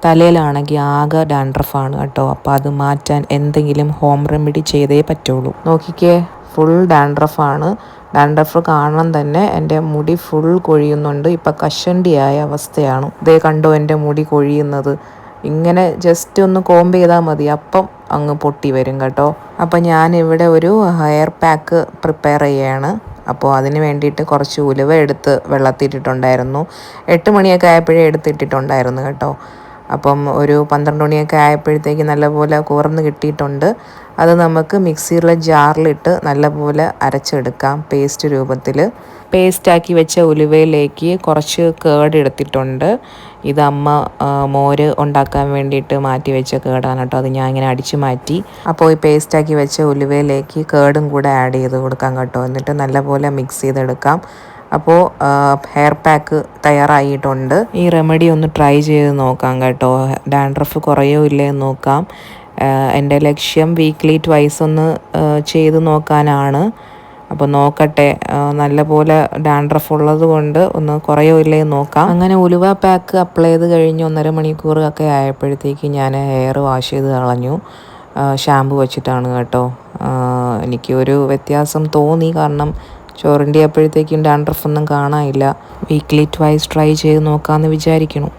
തലയിലാണെങ്കിൽ ആകെ ഡാൻഡ്രഫാണ് കേട്ടോ. അപ്പോൾ അത് മാറ്റാൻ എന്തെങ്കിലും ഹോം റെമഡി ചെയ്തേ പറ്റുള്ളൂ. നോക്കിക്കേ, ഫുൾ ഡാൻഡ്രഫാണ്. ഡാൻഡ്രഫ് കാണാൻ തന്നെ എൻ്റെ മുടി ഫുൾ കൊഴിയുന്നുണ്ട്. ഇപ്പം കഷണ്ടിയായ അവസ്ഥയാണ്. ഇതേ കണ്ടോ എൻ്റെ മുടി കൊഴിയുന്നത്. ഇങ്ങനെ ജസ്റ്റ് ഒന്ന് കോംബ് ചെയ്താൽ മതി, അപ്പം അങ്ങ് പൊട്ടി വരും കേട്ടോ. അപ്പം ഞാനിവിടെ ഒരു ഹെയർ പാക്ക് പ്രിപ്പയർ ചെയ്യാണ്. അപ്പോൾ അതിന് വേണ്ടിയിട്ട് കുറച്ച് ഉലുവ എടുത്ത് വെള്ളത്തിട്ടിട്ടുണ്ടായിരുന്നു. 8 മണിയൊക്കെ ആയപ്പോഴേ എടുത്തിട്ടിട്ടുണ്ടായിരുന്നു കേട്ടോ. അപ്പം ഒരു 12 മണിയൊക്കെ ആയപ്പോഴത്തേക്ക് നല്ലപോലെ കുർന്ന് കിട്ടിയിട്ടുണ്ട്. അത് നമുക്ക് മിക്സിയിലെ ജാറിലിട്ട് നല്ലപോലെ അരച്ചെടുക്കാം പേസ്റ്റ് രൂപത്തിൽ. പേസ്റ്റാക്കി വെച്ച ഉലുവയിലേക്ക് കുറച്ച് കേട് എടുത്തിട്ടുണ്ട്. ഇത് അമ്മ മോര് ഉണ്ടാക്കാൻ വേണ്ടിയിട്ട് മാറ്റി വെച്ച കേടാണ് കേട്ടോ. അത് ഞാൻ ഇങ്ങനെ അടിച്ചു മാറ്റി. അപ്പോൾ ഈ പേസ്റ്റാക്കി വെച്ച ഉലുവയിലേക്ക് കേടും കൂടെ ആഡ് ചെയ്ത് കൊടുക്കാം കേട്ടോ. എന്നിട്ട് നല്ലപോലെ മിക്സ് ചെയ്തെടുക്കാം. അപ്പോൾ ഹെയർ പാക്ക് തയ്യാറായിട്ടുണ്ട്. ഈ റെമഡി ഒന്ന് ട്രൈ ചെയ്ത് നോക്കാം കേട്ടോ. ഡാൻഡ്രഫ് കുറയോ ഇല്ലേ എന്ന് നോക്കാം. എൻ്റെ ലക്ഷ്യം വീക്ക്ലി ട്വൈസ് ഒന്ന് ചെയ്ത് നോക്കാനാണ്. അപ്പോൾ നോക്കട്ടെ, നല്ലപോലെ ഡാൻഡ്രഫ് ഉള്ളത് കൊണ്ട് ഒന്ന് കുറയോ ഇല്ലേ എന്ന് നോക്കാം. അങ്ങനെ ഉലുവ പാക്ക് അപ്ലൈ ചെയ്ത് കഴിഞ്ഞ് 1.5 മണിക്കൂർ ഒക്കെ ആയപ്പോഴത്തേക്ക് ഞാൻ ഹെയർ വാഷ് ചെയ്ത് കളഞ്ഞു. ഷാമ്പു വെച്ചിട്ടാണ് കേട്ടോ. എനിക്ക് ഒരു വ്യത്യാസം തോന്നി, കാരണം ചോറിൻ്റെ അപ്പോഴത്തേക്കും ഡാൻഡ്രഫ് ഒന്നും കാണാനില്ല. വീക്ക്ലി ട്വൈസ് ട്രൈ ചെയ്ത് നോക്കാമെന്ന് വിചാരിക്കണം.